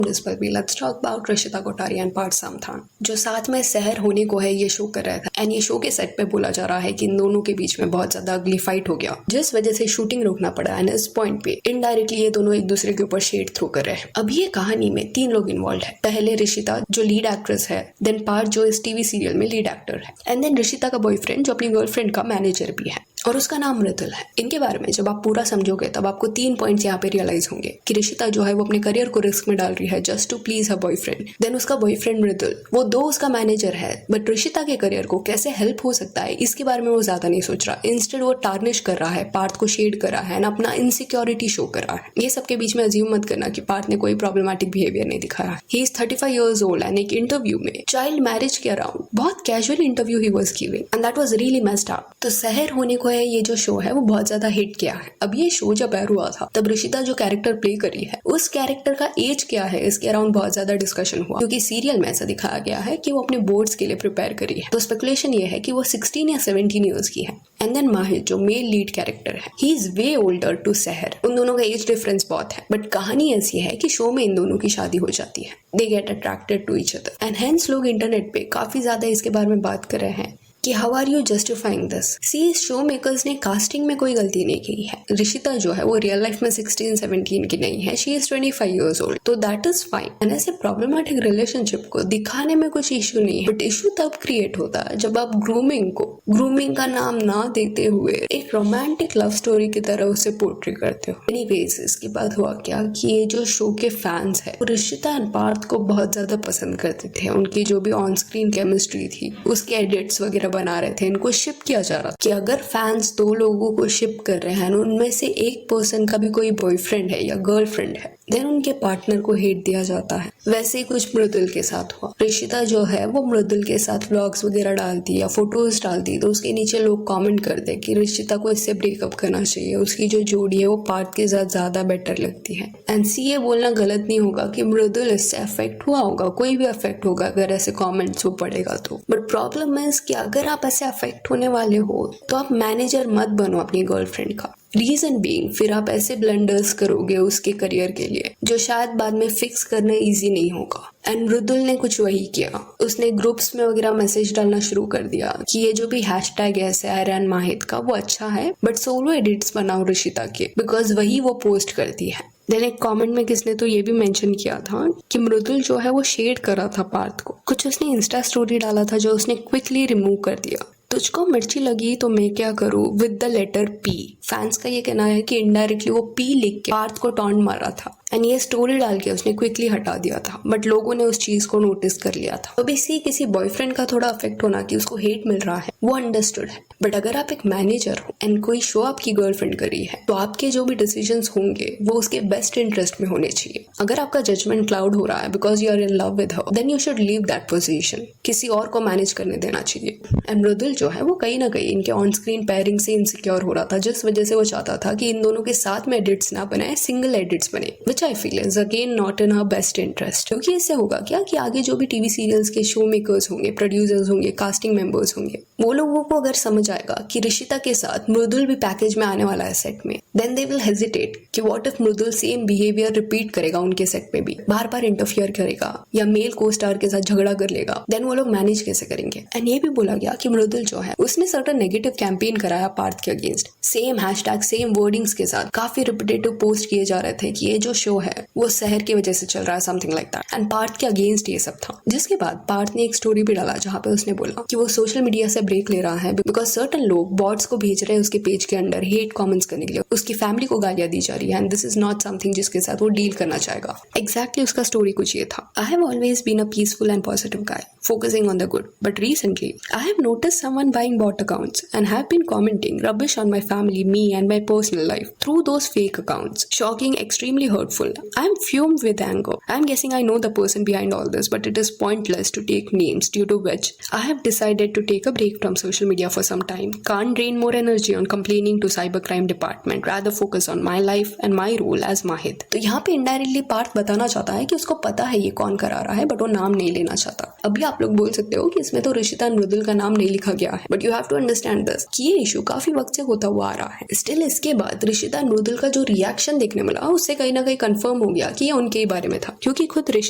This will be let's talk about Rishita Kothari and Parth Samthan, जो साथ में सहर होने को है ये शो कर रहा था एंड ये शो के सेट पे बोला जा रहा है कि इन दोनों के बीच में बहुत ज्यादा अगली फाइट हो गया जिस वजह से शूटिंग रोकना पड़ा एंड इस पॉइंट पे इनडायरेक्टली ये दोनों एक दूसरे के ऊपर शेड थ्रो कर रहे हैं। अब ये कहानी में 3 लोग इन्वॉल्व है। पहले ऋषिता जो लीड एक्ट्रेस है, देन पार्थ जो इस टीवी सीरियल में लीड एक्टर है एंड देन ऋषिता का बॉयफ्रेंड जो अपनी गर्लफ्रेंड का मैनेजर भी है और उसका नाम मृदुल है। इनके बारे में जब आप पूरा समझोगे तब आपको 3 पॉइंट्स यहाँ पे रियलाइज होंगे कि ऋषिता जो है वो अपने करियर को रिस्क में डाल रही है just to please her boyfriend. Then उसका बॉयफ्रेंड मृदुल वो दो उसका मैनेजर है बट ऋषिता के करियर को कैसे हेल्प हो सकता है इसके बारे में वो ज्यादा नहीं सोच रहा। इंस्टेड वो टार्निश कर रहा है, पार्थ को शेड कर रहा है एंड अपना इनसिक्योरिटी शो कर रहा है। ये सबके बीच में अज्यूम मत करना कि पार्थ ने कोई प्रॉब्लमेटिक बिहेवियर नहीं दिखाया। He is 35 years old and एक इंटरव्यू में चाइल्ड मैरिज के अराउंड बहुत casual interview he was giving and that was really messed up. तो सहर होने को है ये जो शो है वो बहुत ज्यादा हिट किया है। अब ये शो जब एयर हुआ था तब ऋषिता जो कैरेक्टर प्ले करी है उस कैरेक्टर का एज क्या है इसके अराउंड बहुत ज्यादा डिस्कशन हुआ क्योंकि सीरियल में ऐसा दिखाया गया है कि वो अपने बोर्ड्स के लिए प्रिपेयर करी है। तो स्पेकुलेशन ये है कि वो 16 या 17 ईयर्स की है। एंड देन माहिर जो मेल लीड कैरेक्टर है he is way older to Sahar. उन दोनों का एज डिफरेंस बहुत है बट कहानी ऐसी है कि शो में इन दोनों की शादी हो जाती है। They get attracted to each other and hence लोग इंटरनेट पे काफी ज्यादा इसके बारे में बात कर रहे हैं कि how are you justifying this. See इस शो मेकर्स ने कास्टिंग में कोई गलती नहीं की है। ऋषिता जो है वो रियल लाइफ में 16-17 की नहीं है, शी इज 25 years old, तो दैट इज फाइन। एंड ऐसे प्रॉब्लमेटिक रिलेशनशिप को दिखाने में कुछ इश्यू नहीं है बट इश्यू तब क्रिएट होता है जब आप ग्रूमिंग का नाम ना देते हुए एक रोमांटिक लव स्टोरी की तरह उसे पोर्ट्रे करते हो। एनीवेज इसके बाद हुआ क्या कि ये जो शो के फैंस है वो ऋषिता एंड पार्थ को बहुत ज्यादा पसंद करते थे। उनकी जो भी ऑन स्क्रीन केमिस्ट्री थी उसके एडिट्स वगैरह बना रहे थे, इनको शिप किया जा रहा था कि अगर फैंस 2 लोगों को शिप कर रहे हैं उनमें से एक पर्सन का भी कोई बॉयफ्रेंड है या गर्लफ्रेंड है देन उनके पार्टनर को हेट दिया जाता है। वैसे ही कुछ मृदुल के साथ हुआ। ऋषिता जो है वो मृदुल के साथ व्लॉग्स वगैरह डालती या फोटोज डालती तो उसके नीचे लोग कमेंट करते कि ऋषिता को इससे ब्रेकअप करना चाहिए, उसकी जो जोड़ी है वो पार्थ के साथ ज्यादा बेटर लगती है। एंड सी ये बोलना गलत नहीं होगा कि मृदुल इससे अफेक्ट हुआ होगा, कोई भी अफेक्ट होगा अगर ऐसे कॉमेंट्स वो पड़ेगा तो। बट प्रॉब्लम है कि अगर आप ऐसे अफेक्ट होने वाले हो तो आप मैनेजर मत बनो अपनी गर्लफ्रेंड का। रीजन बीइंग फिर आप ऐसे ब्लंडर्स करोगे उसके करियर के लिए जो शायद बाद में फिक्स करना इजी नहीं होगा। एंड मृदुल ने कुछ वही किया, उसने ग्रुप्स में वगैरह मैसेज डालना शुरू कर दिया कि ये जो भी हैशटैग है सहर एंड माहिर का वो अच्छा है बट सोलो एडिट्स बनाओ ऋषिता के बिकॉज वही वो पोस्ट करती है। देन एक कमेंट में किसने तो ये भी मेंशन किया था कि मृदुल जो है वो शेड कर रहा था पार्थ को। कुछ उसने इंस्टा स्टोरी डाला था जो उसने क्विकली रिमूव कर दिया। तुझको मिर्ची लगी तो मैं क्या करूं with the letter P. Fans का ये कहना है कि इनडायरेक्टली वो पी लिख के पार्थ को टॉन्ट मारा था एंड ये स्टोरी डाल के उसने क्विकली हटा दिया था बट लोगों ने उस चीज को नोटिस कर लिया था। तो इसी किसी बॉयफ्रेंड का थोड़ा अफेक्ट होना कि उसको हेट मिल रहा है वो अंडरस्टूड है बट अगर आप एक मैनेजर हो एंड कोई शो आपकी गर्लफ्रेंड करी है तो आपके जो भी डिसीजंस होंगे वो उसके बेस्ट इंटरेस्ट में होने चाहिए। अगर आपका जजमेंट क्लाउड हो रहा है because you are in love with her then you should leave that position, किसी और को मैनेज करने देना चाहिए। एंड मृदुल जो है वो कहीं ना कहीं इनके ऑन स्क्रीन पेयरिंग से इनसिक्योर हो रहा था जिस वजह से वो चाहता था कि इन दोनों के साथ में एडिट्स ना बनाए, सिंगल एडिट्स बने which I feel is again not in her best interest. क्योंकि इससे होगा क्या कि आगे जो भी टीवी सीरियल्स के शो मेकर्स होंगे, प्रोड्यूसर्स होंगे, कास्टिंग मेंबर्स होंगे वो लोगों को अगर समझ आएगा कि ऋषिता के साथ मृदुल भी पैकेज में आने वाला है सेट में देन दे विल हेजिटेट कि what if Mridul same behaviour repeat करेगा उनके सेट में भी, बार बार इंटरफियर करेगा या मेल को स्टार के साथ झगड़ा कर लेगा देन वो लोग मैनेज कैसे करेंगे। एंड ये भी बोला गया कि मृदुल जो है उसने सर्टेन नेगेटिव कैंपेन कराया पार्थ के against, same hashtag same wordings के साथ काफी रिपीटेटिव पोस्ट किए जा रहे थे कि ये जो शो है वो सहर की वजह से चल रहा है, something like that. And Parth के अगेंस्ट ये सब था जिसके बाद पार्थ ने एक स्टोरी भी डाला जहाँ पे उसने बोला कि वो सोशल मीडिया से ब्रेक ले रहा है बिकॉज सर्टेन लोग बॉट्स को भेज रहे हैं उसके पेज के अंदर हेट कमेंट्स करने के लिए, उसकी फैमिली को गालियां दी जा रही है and this is not something जिसके साथ वो डील करना चाहेगा। एग्जैक्टली उसका स्टोरी कुछ ये था। I have always been a peaceful and positive guy focusing on the good, but recently I have noticed someone buying bot accounts and have been commenting rubbish on my family, me and my personal life through those fake accounts. Shocking, extremely hurtful. I am fumed with anger. I am guessing I know the person behind all this, but it is pointless to take names, due to which I have decided to take a break from social media for some time. Can't drain more energy on complaining to cybercrime department rather focus on my life and my role as Mahid. तो यहाँ पे indirectly Partha बताना चाहता है कि उसको पता है ये कौन करा रहा है, बट वो नाम नहीं लेना चाहता। अभी आप लोग बोल सकते हो कि इसमें तो ऋषिता मृदुल का नाम नहीं लिखा गया है, but you have to understand this कि ये इशू काफी वक्त से होता हुआ आ रहा है। स्टिल इसके बाद ऋषिता मृदुल का जो रिएक्शन देखने मिला उससे कहीं ना कहीं कंफर्म हो गया कि ये उनके ही बारे में था, क्योंकि खुद ऋषि